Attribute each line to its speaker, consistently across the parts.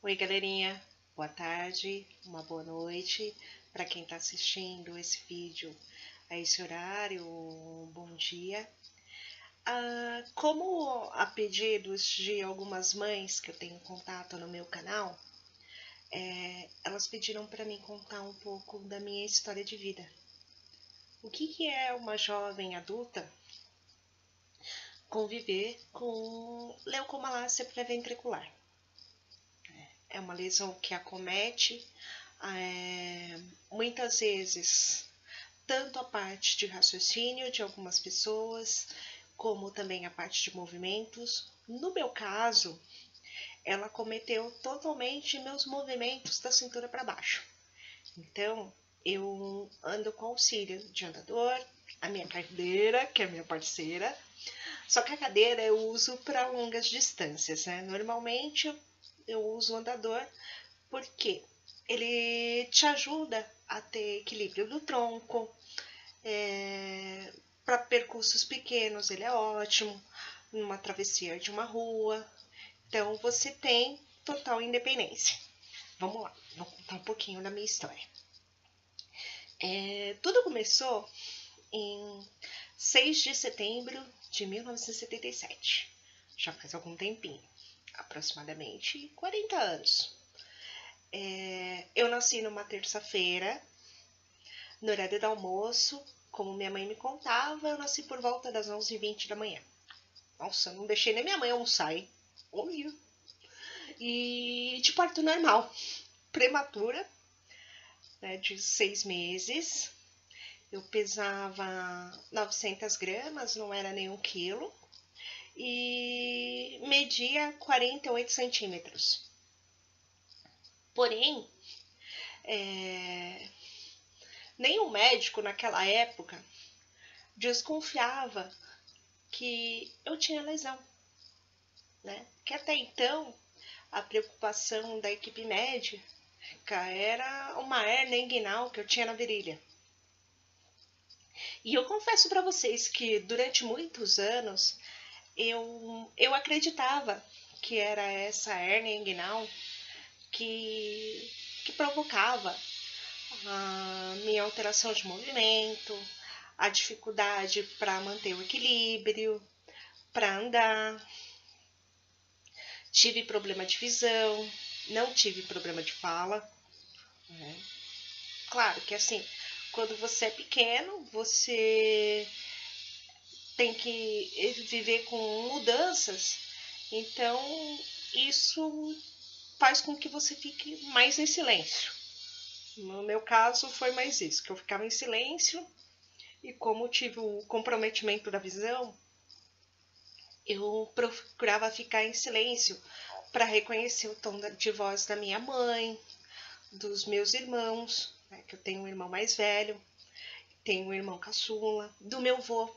Speaker 1: Oi, galerinha. Boa tarde, uma boa noite para quem está assistindo esse vídeo a esse horário. Bom dia. Como a pedidos de algumas mães que eu tenho contato no meu canal, elas pediram para mim contar um pouco da minha história de vida. O que é uma jovem adulta conviver com leucomalácia pré-ventricular? É uma lesão que acomete muitas vezes tanto a parte de raciocínio de algumas pessoas, como também a parte de movimentos. No meu caso, ela cometeu totalmente meus movimentos da cintura para baixo. Então, eu ando com auxílio de andador, a minha cadeira, que é minha parceira. Só que a cadeira eu uso para longas distâncias, né? Normalmente eu uso o andador porque ele te ajuda a ter equilíbrio do tronco. Para percursos pequenos ele é ótimo, numa travessia de uma rua. Então você tem total independência. Vamos lá, vou contar um pouquinho da minha história. Tudo começou em 6 de setembro de 1977. Já faz algum tempinho, aproximadamente 40 anos. Eu nasci numa terça-feira, no horário do almoço. Como minha mãe me contava, eu nasci por volta das 11h20 da manhã. Nossa, não deixei nem minha mãe almoçar, hein? Horrível. E de parto normal, prematura, né, de 6 meses. Eu pesava 900 gramas, não era nem 1 quilo. E media 48 centímetros. Porém, nenhum médico naquela época desconfiava que eu tinha lesão, né? Que até então a preocupação da equipe médica era uma hérnia inguinal que eu tinha na virilha. E eu confesso para vocês que durante muitos anos eu acreditava que era essa hérnia inguinal que provocava a minha alteração de movimento, a dificuldade para manter o equilíbrio, para andar. Tive problema de visão, não tive problema de fala. Claro que assim, quando você é pequeno, você tem que viver com mudanças, então isso faz com que você fique mais em silêncio. No meu caso foi mais isso, que eu ficava em silêncio, e como tive o comprometimento da visão, eu procurava ficar em silêncio para reconhecer o tom de voz da minha mãe, dos meus irmãos, né, que eu tenho um irmão mais velho, tenho um irmão caçula, do meu vô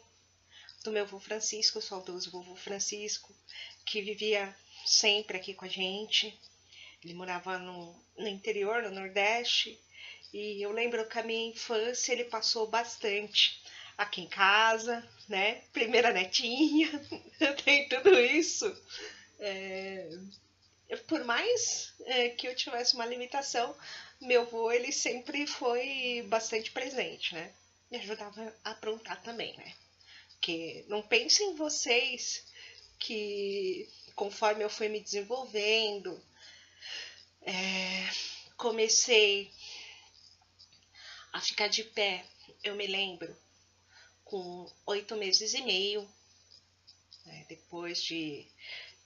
Speaker 1: Francisco, o saudoso vovô Francisco, que vivia sempre aqui com a gente. Ele morava no interior, no Nordeste, e eu lembro que a minha infância ele passou bastante aqui em casa, né? Primeira netinha, tem tudo isso. Por mais que eu tivesse uma limitação, meu avô ele sempre foi bastante presente, né? Me ajudava a aprontar também, né? Porque não pensem em vocês que conforme eu fui me desenvolvendo, comecei a ficar de pé, eu me lembro, com 8 meses e meio, né, depois de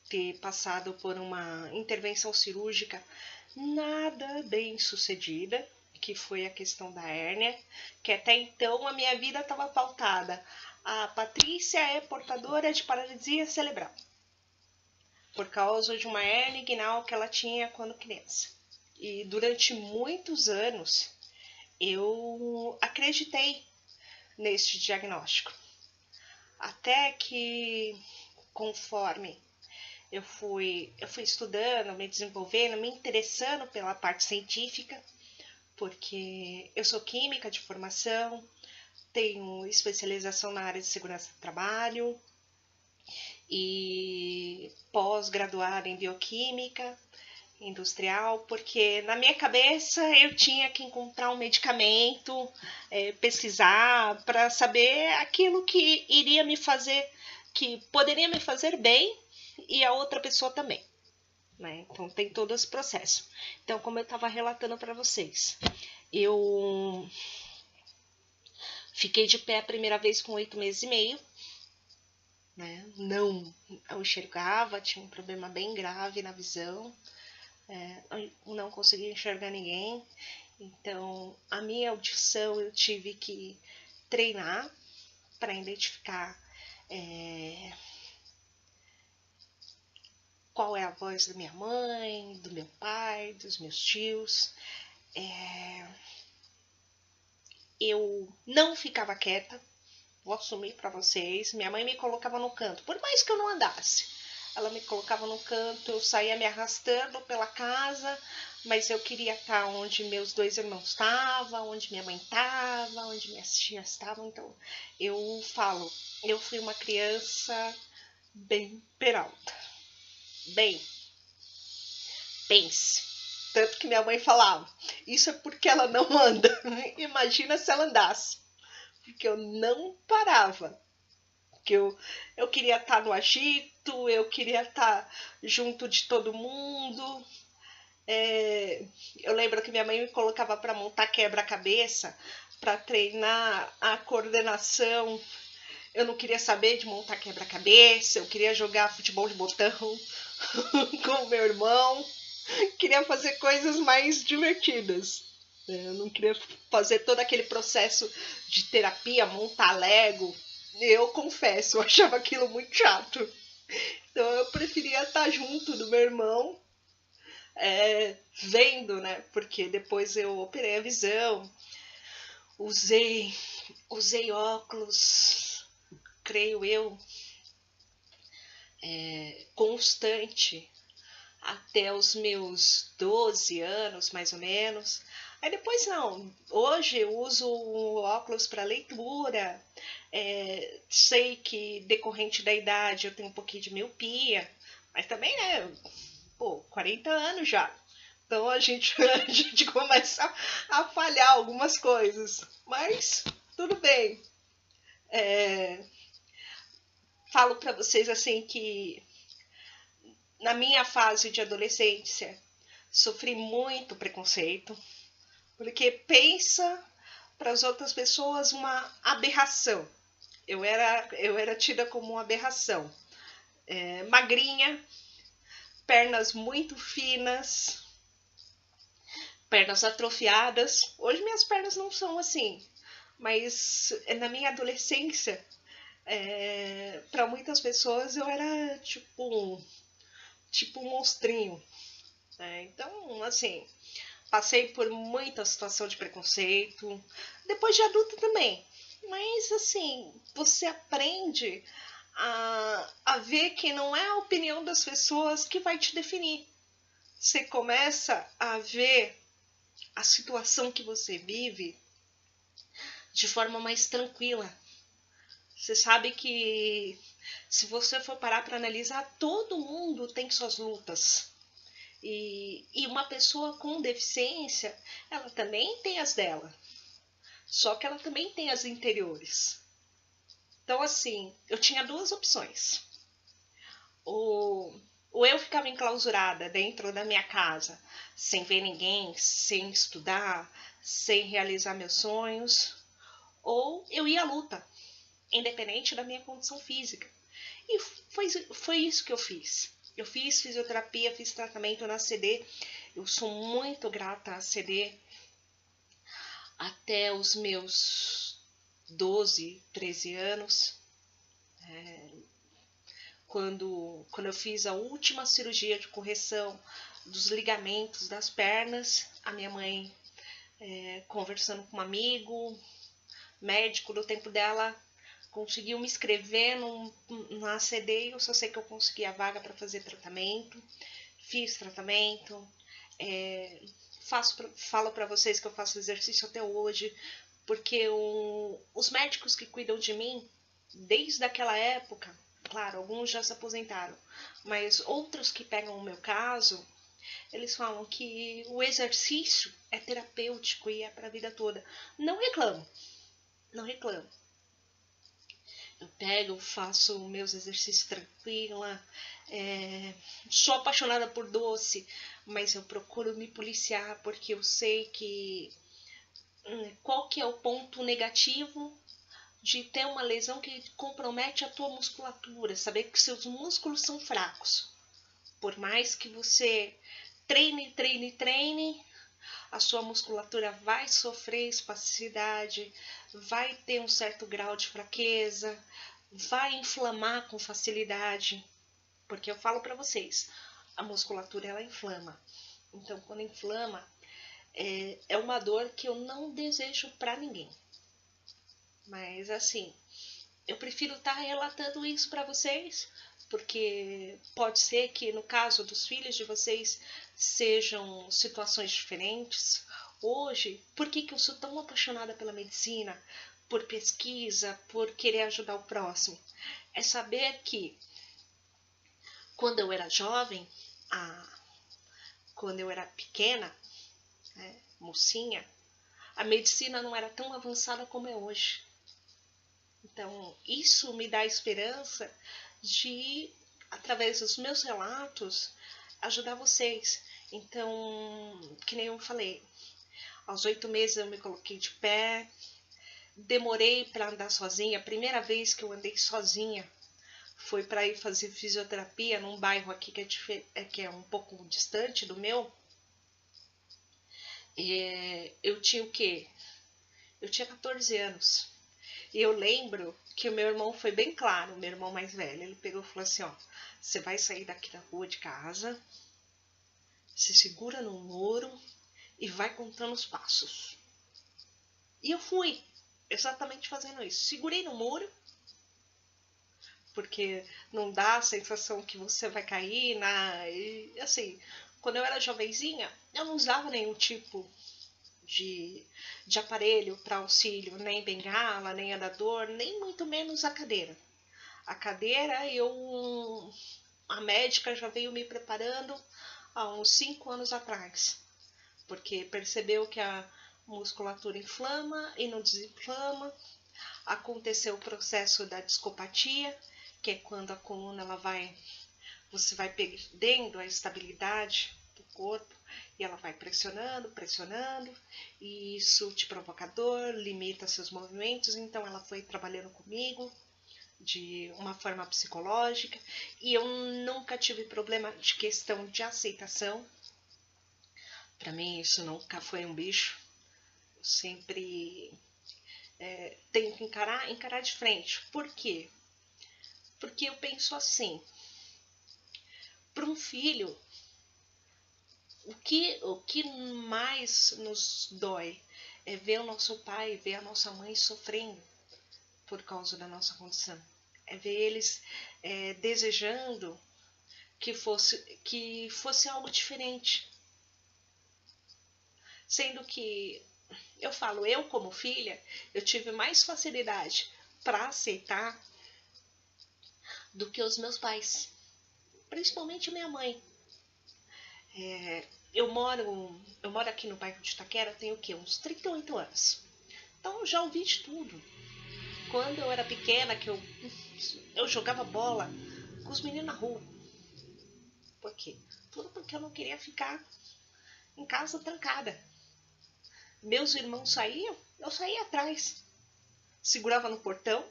Speaker 1: ter passado por uma intervenção cirúrgica nada bem sucedida, que foi a questão da hérnia, que até então a minha vida estava pautada. A Patrícia é portadora de paralisia cerebral, por causa de uma hérnia inguinal que ela tinha quando criança. E durante muitos anos eu acreditei neste diagnóstico. Até que, conforme eu fui estudando, me desenvolvendo, me interessando pela parte científica, porque eu sou química de formação, tenho especialização na área de segurança do trabalho, e pós-graduada em bioquímica industrial, porque na minha cabeça eu tinha que encontrar um medicamento, pesquisar para saber aquilo que iria me fazer, que poderia me fazer bem e a outra pessoa também. Né? Então tem todo esse processo. Então, como eu estava relatando para vocês, eu fiquei de pé a primeira vez com 8 meses e meio. Né? Não enxergava, tinha um problema bem grave na visão. Não conseguia enxergar ninguém. Então, a minha audição eu tive que treinar para identificar qual é a voz da minha mãe, do meu pai, dos meus tios. Eu não ficava quieta, vou assumir para vocês. Minha mãe me colocava no canto, por mais que eu não andasse. Ela me colocava no canto, eu saía me arrastando pela casa, mas eu queria estar onde meus 2 irmãos estavam, onde minha mãe estava, onde minhas tias estavam. Então, eu fui uma criança bem peralta. Bem, pense. Tanto que minha mãe falava, isso é porque ela não anda. Imagina se ela andasse. Porque eu não parava. Porque eu queria estar no agito, eu queria estar junto de todo mundo. Eu lembro que minha mãe me colocava para montar quebra-cabeça, para treinar a coordenação. Eu não queria saber de montar quebra-cabeça, eu queria jogar futebol de botão com o meu irmão. Queria fazer coisas mais divertidas. Eu não queria fazer todo aquele processo de terapia, montar Lego. Eu confesso, eu achava aquilo muito chato. Então eu preferia estar junto do meu irmão, vendo, né? Porque depois eu operei a visão, usei óculos, creio eu, constante até os meus 12 anos, mais ou menos. Aí depois não, hoje eu uso óculos para leitura, sei que decorrente da idade eu tenho um pouquinho de miopia, mas também, né, 40 anos já. Então a gente começa a falhar algumas coisas, mas tudo bem. Falo para vocês assim que na minha fase de adolescência sofri muito preconceito, porque pensa para as outras pessoas uma aberração. Eu era tida como uma aberração. Magrinha, pernas muito finas, pernas atrofiadas. Hoje minhas pernas não são assim, mas na minha adolescência, para muitas pessoas eu era tipo um monstrinho. Então, assim, passei por muita situação de preconceito, depois de adulta também. Mas, assim, você aprende a ver que não é a opinião das pessoas que vai te definir. Você começa a ver a situação que você vive de forma mais tranquila. Você sabe que se você for parar para analisar, todo mundo tem suas lutas. E uma pessoa com deficiência, ela também tem as dela. Só que ela também tem as interiores. Então, assim, eu tinha 2 opções. Ou eu ficava enclausurada dentro da minha casa, sem ver ninguém, sem estudar, sem realizar meus sonhos. Ou eu ia à luta, independente da minha condição física. E foi isso que eu fiz. Eu fiz fisioterapia, fiz tratamento na CD. Eu sou muito grata à CD. Até os meus 12, 13 anos. Quando eu fiz a última cirurgia de correção dos ligamentos das pernas, a minha mãe, conversando com um amigo, médico do tempo dela, conseguiu me inscrever na ACD e eu só sei que eu consegui a vaga para fazer tratamento. Fiz tratamento, falo para vocês que eu faço exercício até hoje, porque os médicos que cuidam de mim, desde aquela época, Claro, alguns já se aposentaram, mas outros que pegam o meu caso, eles falam que o exercício é terapêutico e é para a vida toda. Não reclamo, não reclamo. Eu pego, faço meus exercícios tranquila, sou apaixonada por doce, mas eu procuro me policiar porque eu sei que qual que é o ponto negativo de ter uma lesão que compromete a tua musculatura, saber que seus músculos são fracos. Por mais que você treine, a sua musculatura vai sofrer espasticidade, vai ter um certo grau de fraqueza, vai inflamar com facilidade, porque eu falo para vocês, a musculatura ela inflama. Então, quando inflama, é uma dor que eu não desejo para ninguém. Mas assim, eu prefiro estar relatando isso para vocês, porque pode ser que no caso dos filhos de vocês sejam situações diferentes. Hoje, por que eu sou tão apaixonada pela medicina, por pesquisa, por querer ajudar o próximo? É saber que quando eu era jovem, quando eu era pequena, mocinha, a medicina não era tão avançada como é hoje. Então, isso me dá esperança de, através dos meus relatos, ajudar vocês. Então, que nem eu falei, aos 8 meses eu me coloquei de pé, demorei para andar sozinha. A primeira vez que eu andei sozinha foi para ir fazer fisioterapia num bairro aqui que é um pouco distante do meu. Eu tinha o quê? Eu tinha 14 anos. E eu lembro que o meu irmão foi bem claro, o meu irmão mais velho. Ele pegou e falou assim, ó, você vai sair daqui da rua de casa, se segura no muro e vai contando os passos. E eu fui exatamente fazendo isso. Segurei no muro, porque não dá a sensação que você vai cair. E, assim, quando eu era jovenzinha, eu não usava nenhum tipo de aparelho para auxílio, nem bengala, nem andador, nem muito menos a cadeira. A cadeira, a médica já veio me preparando há uns 5 anos atrás, porque percebeu que a musculatura inflama e não desinflama. Aconteceu o processo da discopatia, que é quando a coluna você vai perdendo a estabilidade do corpo e ela vai pressionando, e isso te provoca dor, limita seus movimentos. Então ela foi trabalhando comigo de uma forma psicológica e eu nunca tive problema de questão de aceitação. Para mim isso nunca foi um bicho. Eu sempre tenho que encarar de frente. Por quê? Porque eu penso assim, para um filho, o que mais nos dói é ver o nosso pai, ver a nossa mãe sofrendo por causa da nossa condição. É ver eles desejando que fosse algo diferente. Sendo que, eu falo, eu como filha, eu tive mais facilidade para aceitar do que os meus pais. Principalmente minha mãe. Eu moro aqui no bairro de Itaquera, tenho o quê? Uns 38 anos. Então eu já ouvi de tudo. Quando eu era pequena, que eu jogava bola com os meninos na rua. Por quê? Tudo porque eu não queria ficar em casa trancada. Meus irmãos saíam, eu saía atrás. Segurava no portão,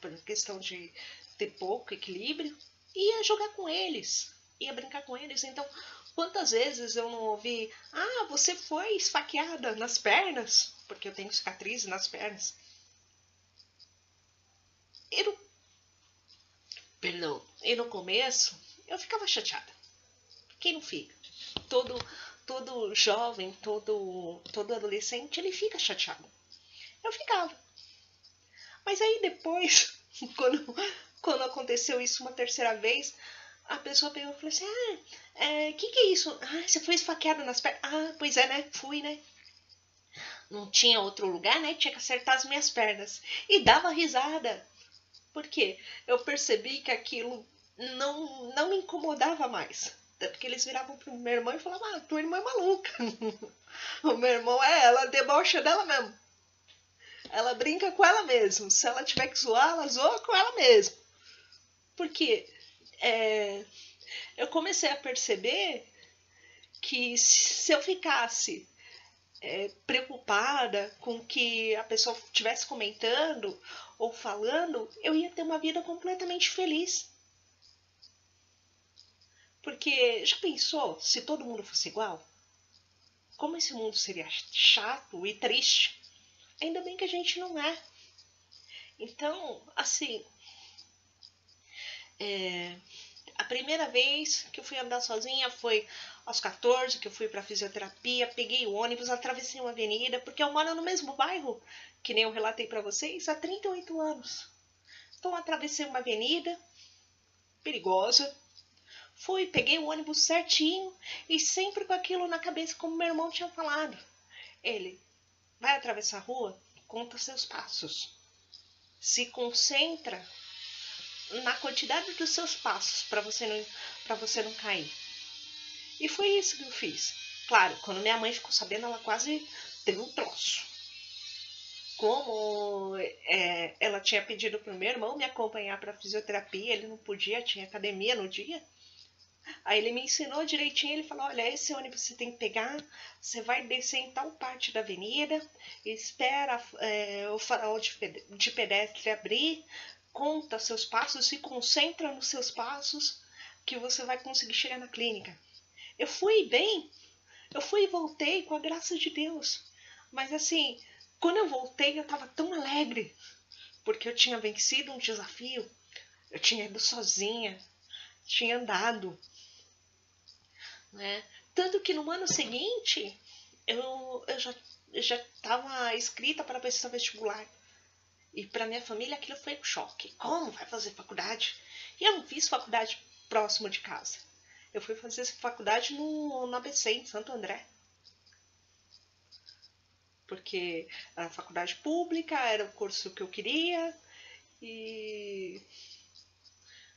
Speaker 1: por questão de ter pouco equilíbrio, e ia jogar com eles, ia brincar com eles. Então, quantas vezes eu não ouvi, você foi esfaqueada nas pernas, porque eu tenho cicatrizes nas pernas. E no começo, eu ficava chateada. Quem não fica? Todo jovem, todo adolescente, ele fica chateado. Eu ficava. Mas aí depois, quando aconteceu isso uma terceira vez, a pessoa pegou e falou assim, que é isso? Você foi esfaqueada nas pernas? Pois é, né? Fui, né? Não tinha outro lugar, né? Tinha que acertar as minhas pernas. E dava risada. Porque eu percebi que aquilo não me incomodava mais. Tanto que eles viravam pro meu irmão e falavam, ah, tua irmã é maluca. O meu irmão ela debocha dela mesmo. Ela brinca com ela mesmo. Se ela tiver que zoar, ela zoa com ela mesmo. Porque eu comecei a perceber que se eu ficasse preocupada com o que a pessoa estivesse comentando ou falando, eu ia ter uma vida completamente feliz. Porque já pensou se todo mundo fosse igual? Como esse mundo seria chato e triste? Ainda bem que a gente não é. Então, assim, a primeira vez que eu fui andar sozinha foi aos 14, que eu fui para fisioterapia, peguei o ônibus, atravessei uma avenida, porque eu moro no mesmo bairro, que nem eu relatei para vocês, há 38 anos. Então, atravessei uma avenida perigosa, fui, peguei o ônibus certinho e sempre com aquilo na cabeça, como meu irmão tinha falado. Ele vai atravessar a rua, conta seus passos. Se concentra na quantidade dos seus passos para você não cair. E foi isso que eu fiz. Claro, quando minha mãe ficou sabendo, ela quase teve um troço. Como ela tinha pedido para o meu irmão me acompanhar para fisioterapia, ele não podia, tinha academia no dia. Aí ele me ensinou direitinho, ele falou, olha, esse ônibus você tem que pegar, você vai descer em tal parte da avenida, espera o farol de pedestre abrir, conta seus passos, se concentra nos seus passos, que você vai conseguir chegar na clínica. Eu fui bem, eu fui e voltei com a graça de Deus. Mas assim, quando eu voltei eu estava tão alegre, porque eu tinha vencido um desafio, eu tinha ido sozinha, tinha andado. Né? Tanto que no ano seguinte eu já estava inscrita para prestar vestibular. E para minha família aquilo foi um choque. Como vai fazer faculdade? E eu não fiz faculdade próximo de casa. Eu fui fazer faculdade no ABC, em Santo André. Porque era faculdade pública, era o curso que eu queria. E,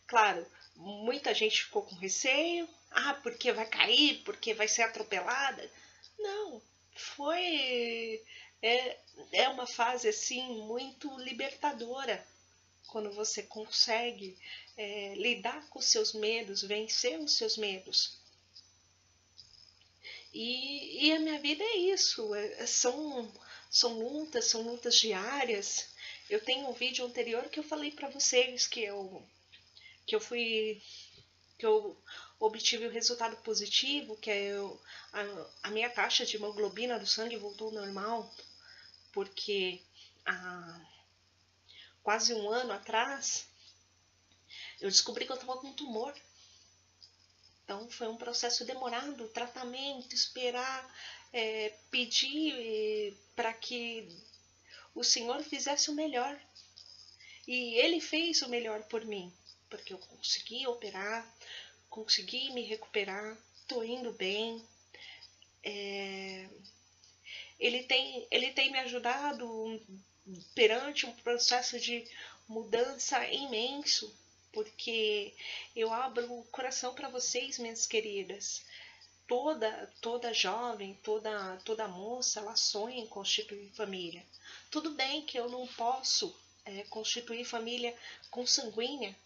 Speaker 1: claro, muita gente ficou com receio. Ah, porque vai cair, porque vai ser atropelada. Não, foi... É uma fase, assim, muito libertadora. Quando você consegue lidar com os seus medos, vencer os seus medos. E a minha vida é isso. São lutas diárias. Eu tenho um vídeo anterior que eu falei para vocês que eu fui... que eu obtive o resultado positivo, que a minha taxa de hemoglobina do sangue voltou ao normal, porque há quase um ano atrás eu descobri que eu estava com um tumor. Então foi um processo demorado, tratamento, esperar, pedir para que o Senhor fizesse o melhor. E Ele fez o melhor por mim, porque eu consegui operar, consegui me recuperar, estou indo bem. Ele tem me ajudado perante um processo de mudança imenso, porque eu abro o coração para vocês, minhas queridas. Toda jovem, toda moça, ela sonha em constituir família. Tudo bem que eu não posso constituir família consanguínea,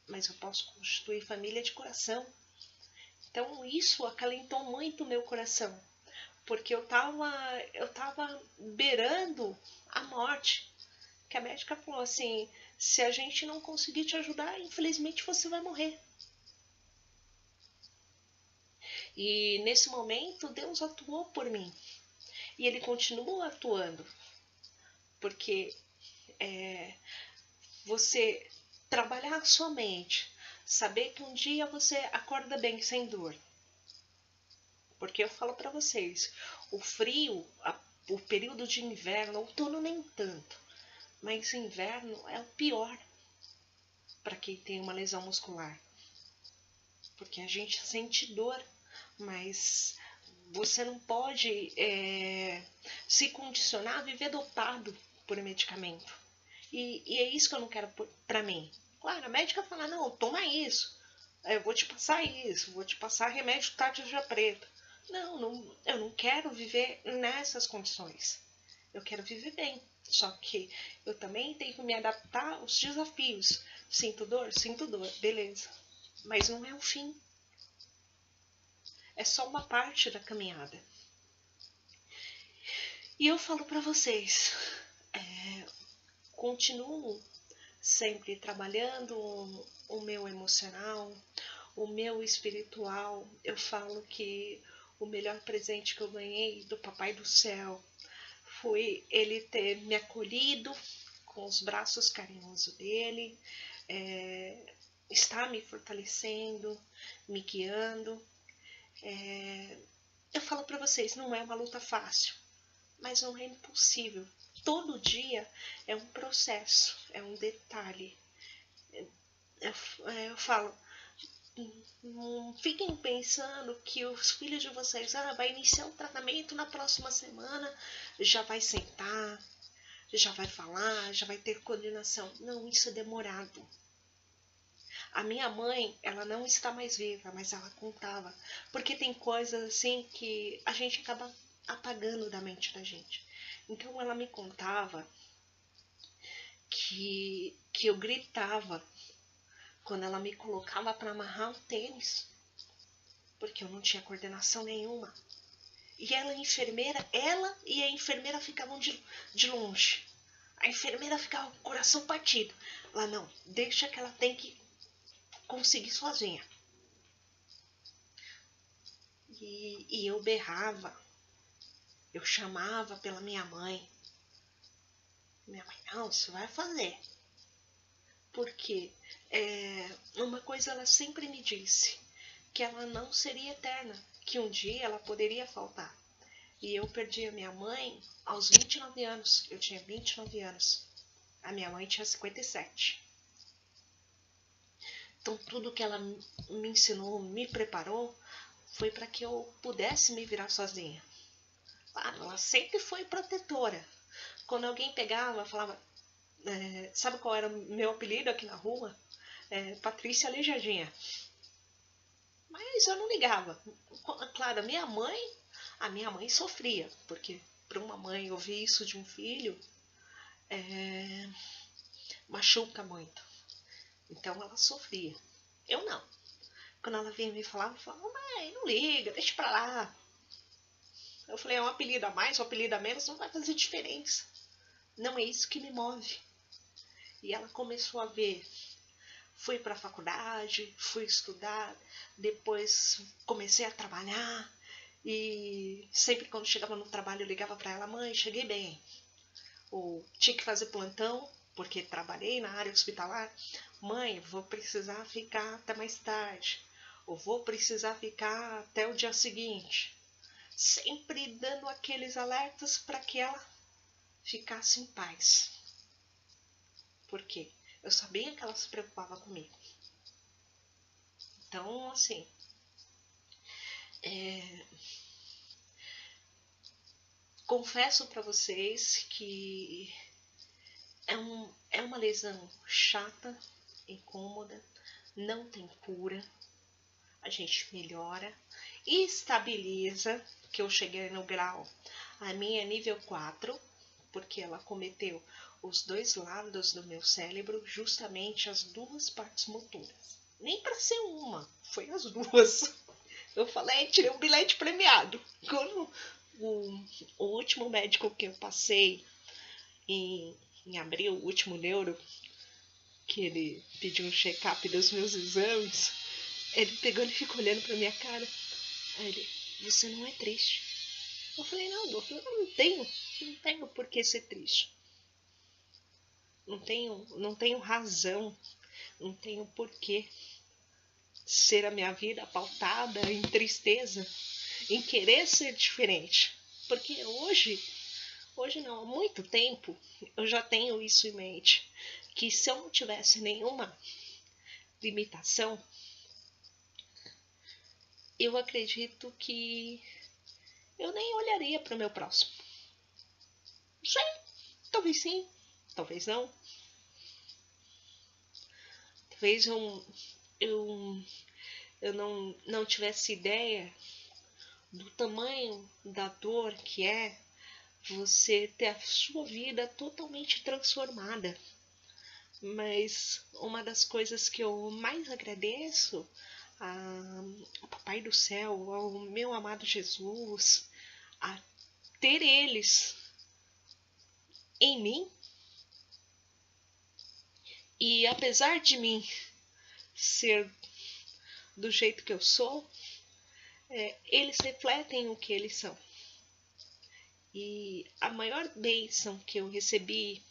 Speaker 1: mas eu posso constituir família de coração. Então isso acalentou muito o meu coração, porque eu tava beirando a morte. Que a médica falou assim, se a gente não conseguir te ajudar, infelizmente você vai morrer. E nesse momento Deus atuou por mim. E Ele continua atuando. Porque você trabalhar a sua mente, saber que um dia você acorda bem, sem dor. Porque eu falo para vocês, o frio, o período de inverno, outono nem tanto, mas inverno é o pior para quem tem uma lesão muscular. Porque a gente sente dor, mas você não pode se condicionar a viver dopado por medicamento. E é isso que eu não quero pra mim. Claro, a médica fala, não, toma isso. Eu vou te passar isso, vou te passar remédio tarja preta. Não, eu não quero viver nessas condições. Eu quero viver bem. Só que eu também tenho que me adaptar aos desafios. Sinto dor? Sinto dor, beleza. Mas não é o fim. É só uma parte da caminhada. E eu falo pra vocês, continuo sempre trabalhando o meu emocional, o meu espiritual. Eu falo que o melhor presente que eu ganhei do Papai do Céu foi ele ter me acolhido com os braços carinhosos dele, está me fortalecendo, me guiando. Eu falo para vocês, não é uma luta fácil, mas não é impossível. Todo dia é um processo, é um detalhe. Eu falo, não fiquem pensando que os filhos de vocês vai iniciar o tratamento na próxima semana, já vai sentar, já vai falar, já vai ter coordenação. Não, isso é demorado. A minha mãe, ela não está mais viva, mas ela contava. Porque tem coisas assim que a gente acaba apagando da mente da gente. Então ela me contava que eu gritava quando ela me colocava para amarrar o tênis, porque eu não tinha coordenação nenhuma. E ela e a enfermeira ficavam de longe. A enfermeira ficava com o coração partido. Ela, não, deixa que ela tem que conseguir sozinha. E eu berrava, eu chamava pela minha mãe. Minha mãe, não, você vai fazer. Porque uma coisa ela sempre me disse, que ela não seria eterna, que um dia ela poderia faltar. E eu perdi a minha mãe aos 29 anos. Eu tinha 29 anos. A minha mãe tinha 57. Então tudo que ela me ensinou, me preparou, foi para que eu pudesse me virar sozinha. Ela sempre foi protetora. Quando alguém pegava, falava... sabe qual era o meu apelido aqui na rua? Patrícia Aleijadinha. Mas eu não ligava. Claro, a minha mãe sofria, porque para uma mãe ouvir isso de um filho machuca muito. Então ela sofria. Eu não. Quando ela vinha me falar, eu falava, mãe, não liga, deixa pra lá. Eu falei, é um apelido a mais, um apelido a menos, não vai fazer diferença. Não é isso que me move. E ela começou a ver. Fui para a faculdade, fui estudar, depois comecei a trabalhar e sempre quando chegava no trabalho eu ligava para ela, mãe, cheguei bem. Ou tinha que fazer plantão, porque trabalhei na área hospitalar. Mãe, vou precisar ficar até mais tarde. Ou vou precisar ficar até o dia seguinte. Sempre dando aqueles alertas para que ela ficasse em paz. Por quê? Eu sabia que ela se preocupava comigo. Então, assim, confesso para vocês que é uma lesão chata, incômoda, não tem cura. A gente melhora, estabiliza, que eu cheguei no grau, a minha é nível 4, porque ela cometeu os dois lados do meu cérebro, justamente as duas partes motoras. Nem para ser uma, foi as duas. Eu falei, tirei um bilhete premiado. Quando o último médico que eu passei em abril, o último neuro, que ele pediu um check-up dos meus exames, ele pegou e ficou olhando pra minha cara. Aí ele, você não é triste. Eu falei, não, doutor, eu não tenho por que ser triste. Não tenho razão, não tenho porquê ser a minha vida pautada em tristeza, em querer ser diferente. Porque hoje não, há muito tempo, eu já tenho isso em mente, que se eu não tivesse nenhuma limitação, eu acredito que eu nem olharia para o meu próximo. Não sei, talvez sim, talvez não. talvez eu não tivesse ideia do tamanho da dor que é você ter a sua vida totalmente transformada. Mas uma das coisas que eu mais agradeço ao Papai do Céu, ao meu amado Jesus, a ter eles em mim. E apesar de mim ser do jeito que eu sou, eles refletem o que eles são. E a maior bênção que eu recebi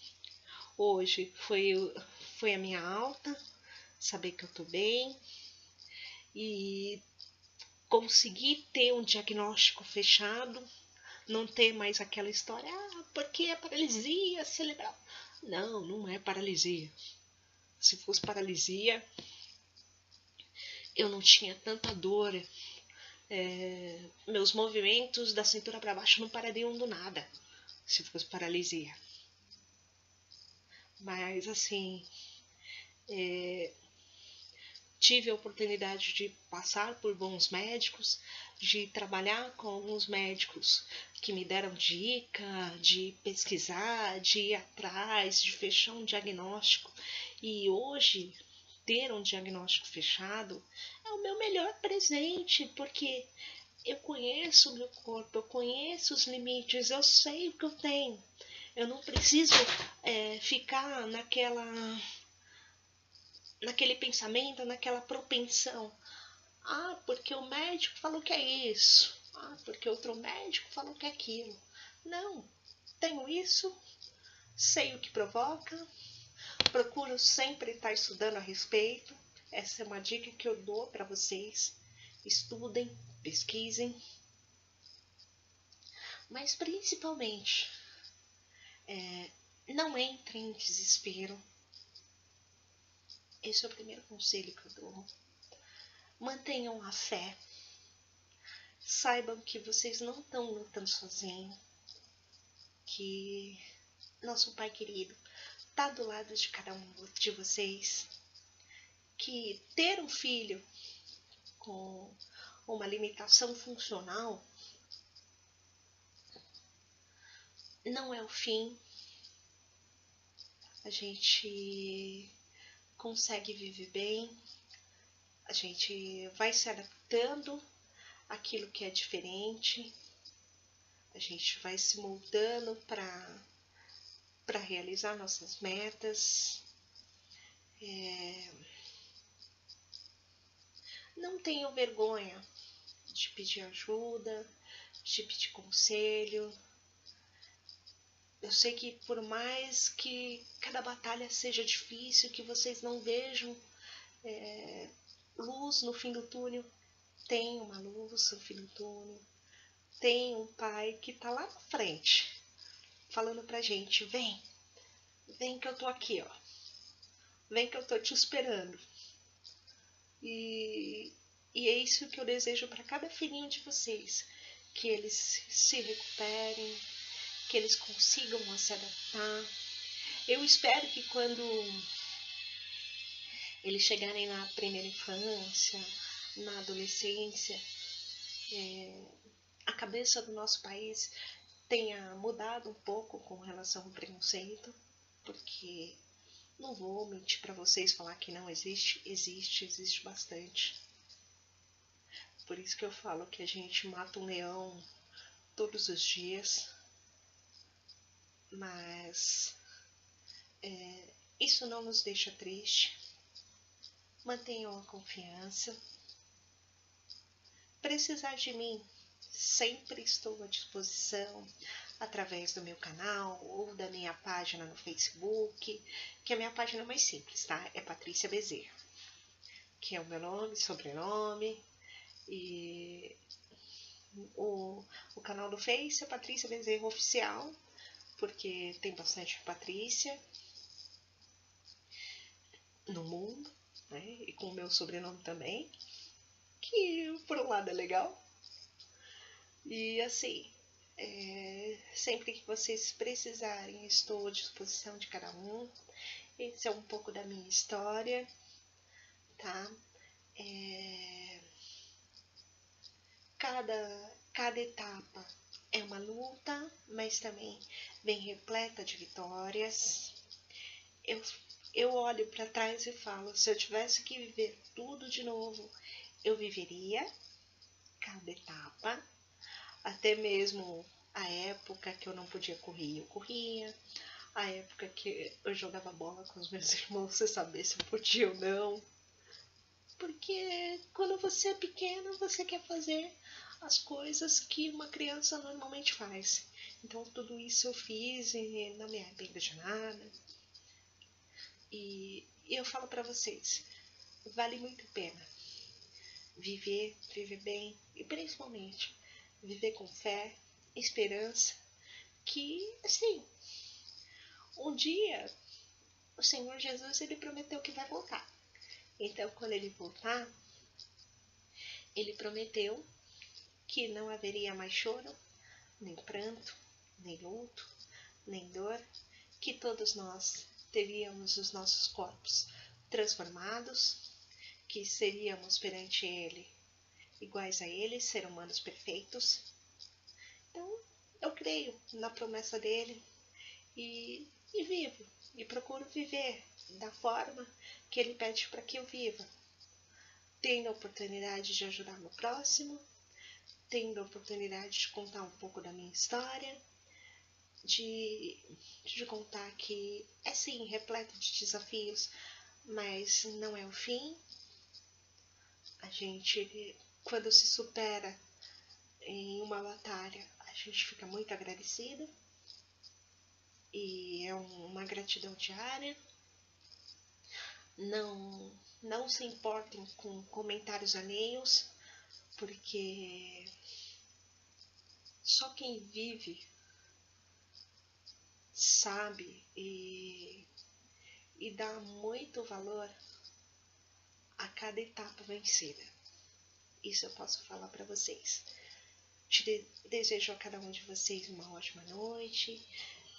Speaker 1: hoje foi a minha alta, saber que eu tô bem e conseguir ter um diagnóstico fechado, não ter mais aquela história, porque é paralisia cerebral. Não, não é paralisia. Se fosse paralisia, eu não tinha tanta dor. Meus movimentos da cintura para baixo não parariam do nada, se fosse paralisia. Mas assim, tive a oportunidade de passar por bons médicos, de trabalhar com alguns médicos que me deram dica, de pesquisar, de ir atrás, de fechar um diagnóstico. E hoje, ter um diagnóstico fechado é o meu melhor presente, porque eu conheço o meu corpo, eu conheço os limites, eu sei o que eu tenho. Eu não preciso ficar naquele pensamento, naquela propensão. Porque o médico falou que é isso. Porque outro médico falou que é aquilo. Não, tenho isso, sei o que provoca, procuro sempre estar estudando a respeito. Essa é uma dica que eu dou para vocês. Estudem, pesquisem. Mas principalmente, não entrem em desespero. Esse é o primeiro conselho que eu dou. Mantenham a fé. Saibam que vocês não estão lutando sozinhos. Que nosso Pai querido está do lado de cada um de vocês. Que ter um filho com uma limitação funcional não é o fim. A gente consegue viver bem, a gente vai se adaptando àquilo que é diferente, a gente vai se moldando para realizar nossas metas. Não tenham vergonha de pedir ajuda, de pedir conselho. Eu sei que por mais que cada batalha seja difícil, que vocês não vejam luz no fim do túnel, tem uma luz no fim do túnel. Tem um pai que tá lá na frente, falando pra gente, vem que eu tô aqui, ó. Vem que eu tô te esperando. E é isso que eu desejo para cada filhinho de vocês, que eles se recuperem, que eles consigam se adaptar. Eu espero que quando eles chegarem na primeira infância, na adolescência, a cabeça do nosso país tenha mudado um pouco com relação ao preconceito, porque não vou mentir para vocês falar que não existe, existe bastante. Por isso que eu falo que a gente mata um leão todos os dias, mas isso não nos deixa triste. Mantenham a confiança. Precisar de mim, sempre estou à disposição através do meu canal ou da minha página no Facebook, que a minha página é mais simples, tá? É Patrícia Bezerra, que é o meu nome, sobrenome, e o canal do Face é Patrícia Bezerra Oficial, porque tem bastante Patrícia no mundo, né? E com o meu sobrenome também, que por um lado é legal. E assim, sempre que vocês precisarem, estou à disposição de cada um. Esse é um pouco da minha história. tá? Cada etapa é uma luta, mas também vem repleta de vitórias. Eu olho para trás e falo, se eu tivesse que viver tudo de novo, eu viveria cada etapa, até mesmo a época que eu não podia correr, eu corria. A época que eu jogava bola com os meus irmãos sem saber se eu podia ou não. Porque quando você é pequeno, você quer fazer as coisas que uma criança normalmente faz. Então tudo isso eu fiz e não me arrependo de nada. E eu falo para vocês, vale muito a pena viver bem e principalmente viver com fé, esperança, que assim, um dia o Senhor Jesus ele prometeu que vai voltar. Então quando ele voltar, ele prometeu que não haveria mais choro, nem pranto, nem luto, nem dor, que todos nós teríamos os nossos corpos transformados, que seríamos perante Ele iguais a Ele, ser humanos perfeitos. Então, eu creio na promessa dele e vivo, e procuro viver da forma que Ele pede para que eu viva, tendo a oportunidade de ajudar meu próximo, tendo a oportunidade de contar um pouco da minha história, de contar que é sim repleto de desafios, mas não é o fim. A gente, quando se supera em uma batalha, a gente fica muito agradecido e é uma gratidão diária. Não se importem com comentários alheios, porque só quem vive sabe e dá muito valor a cada etapa vencida. Isso eu posso falar para vocês. Desejo a cada um de vocês uma ótima noite,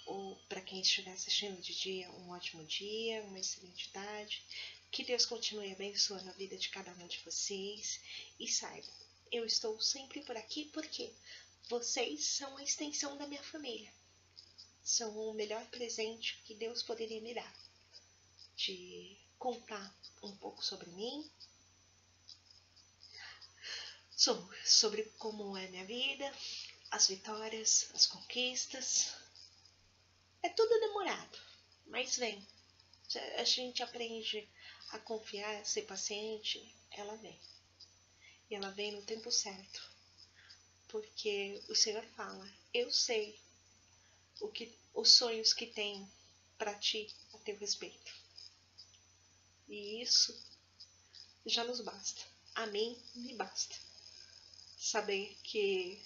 Speaker 1: ou para quem estiver assistindo de dia, um ótimo dia, uma excelente tarde. Que Deus continue abençoando a vida de cada um de vocês. E saibam, eu estou sempre por aqui porque vocês são a extensão da minha família. São o melhor presente que Deus poderia me dar. De contar um pouco sobre mim, sobre como é minha vida, as vitórias, as conquistas. É tudo demorado, mas vem. A gente aprende a confiar, a ser paciente, ela vem. E ela vem no tempo certo. Porque o Senhor fala, eu sei os sonhos que tem para ti a teu respeito. E isso já nos basta. A mim me basta. Saber que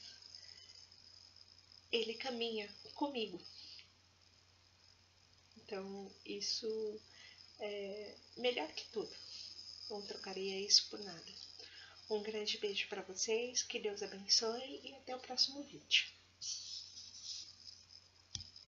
Speaker 1: Ele caminha comigo. Então, isso é melhor que tudo. Não trocaria isso por nada. Um grande beijo para vocês, que Deus abençoe e até o próximo vídeo.